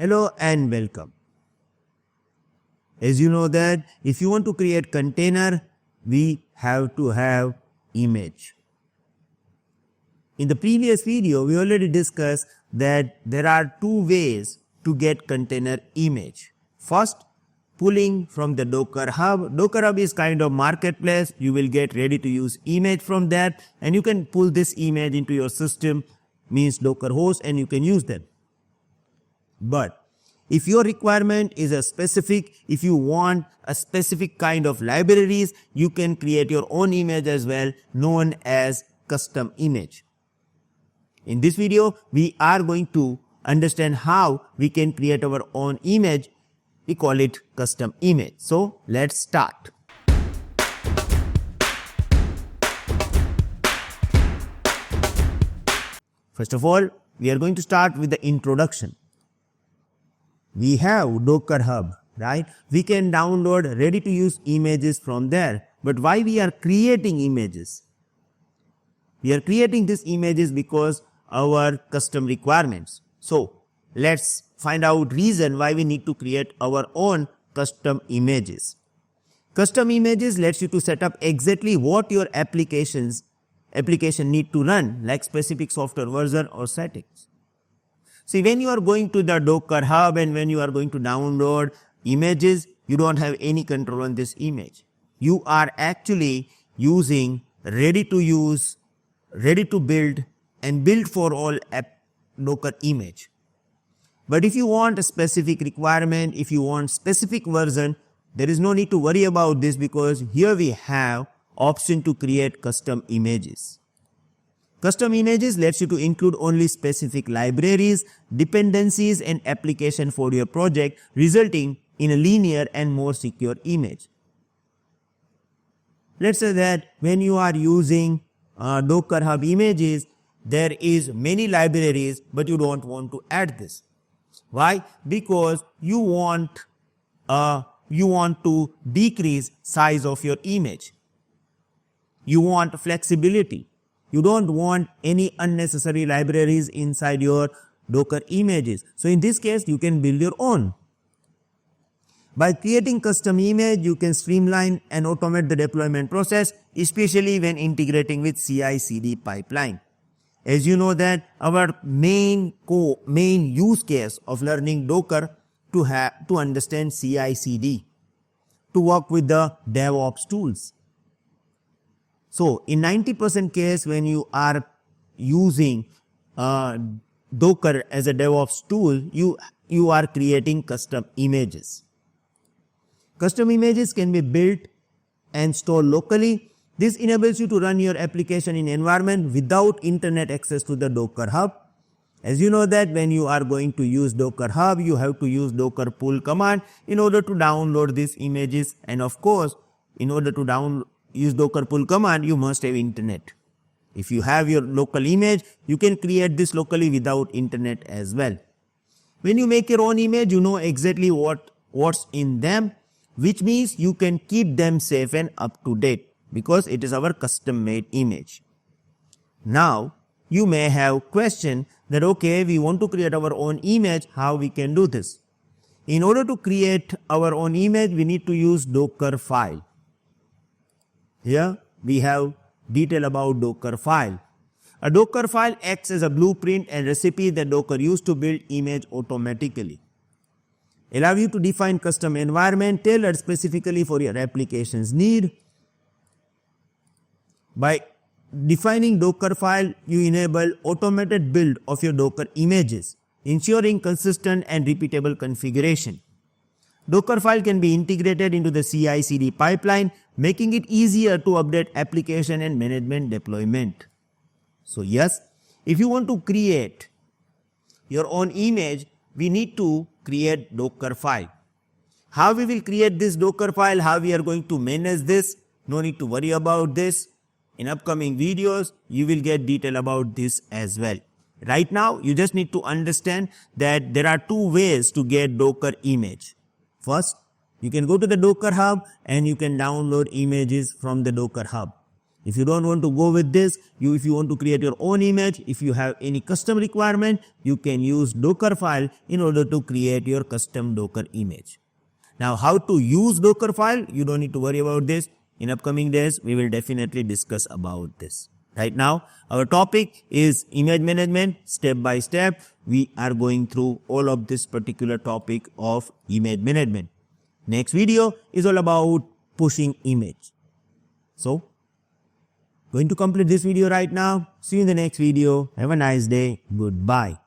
Hello and welcome. As you know that if you want to create container, we have to have image. In the previous video, we already discussed that there are two ways to get container image. First, pulling from the Docker Hub. Docker Hub is kind of marketplace. You will get ready to use image from there and you can pull this image into your system, means Docker host, and you can use them. But if your requirement is a specific, if you want a specific kind of libraries, you can create your own image as well, known as custom image. In this video, we are going to understand how we can create our own image. We call it custom image. So let's start. First of all, we are going to start with the introduction. We have Docker Hub, right? We can download ready to use images from there. But why we are creating images? We are creating these images because our custom requirements. So let's find out reason why we need to create our own custom images. Custom images lets you to set up exactly what your application need to run, like specific software version or settings. See, when you are going to the Docker Hub and when you are going to download images, you don't have any control on this image. You are actually using ready to use, ready to build and build for all Docker image. But if you want a specific requirement, if you want specific version, there is no need to worry about this because here we have option to create custom images. Custom images lets you to include only specific libraries, dependencies and application for your project, resulting in a linear and more secure image. Let's say that when you are using Docker Hub images, there is many libraries, but you don't want to add this. Why? Because you want to decrease size of your image. You want flexibility. You don't want any unnecessary libraries inside your Docker images. So in this case, you can build your own. By creating custom image, you can streamline and automate the deployment process, especially when integrating with CI/CD pipeline. As you know that our main use case of learning Docker to understand CI/CD, to work with the DevOps tools. So in 90% case, when you are using Docker as a DevOps tool, you are creating custom images. Custom images can be built and stored locally. This enables you to run your application in environment without internet access to the Docker Hub. As you know that when you are going to use Docker Hub, you have to use Docker pull command in order to download these images. And of course, in order to use Docker pull command, you must have internet. If you have your local image, you can create this locally without internet as well. When you make your own image, you know exactly what's in them, which means you can keep them safe and up to date because it is our custom made image. Now, you may have question that okay, we want to create our own image, how we can do this? In order to create our own image, we need to use Docker file. Here we have detail about Docker file. A Docker file acts as a blueprint and recipe that Docker used to build image automatically. Allow you to define custom environment tailored specifically for your application's need. By defining Docker file, you enable automated build of your Docker images, ensuring consistent and repeatable configuration. Docker file can be integrated into the CI/CD pipeline, making it easier to update application and management deployment. So yes, if you want to create your own image, we need to create Docker file. How we will create this Docker file, how we are going to manage this, no need to worry about this. In upcoming videos, you will get detail about this as well. Right now, you just need to understand that there are two ways to get Docker image. First, you can go to the Docker Hub and you can download images from the Docker Hub. If you don't want to go with this, if you want to create your own image, if you have any custom requirement, you can use Dockerfile in order to create your custom Docker image. Now, how to use Dockerfile, you don't need to worry about this. In upcoming days, we will definitely discuss about this. Right now, our topic is image management. Step by step, we are going through all of this particular topic of image management. Next video is all about pushing image. So, going to complete this video right now. See you in the next video. Have a nice day. Goodbye.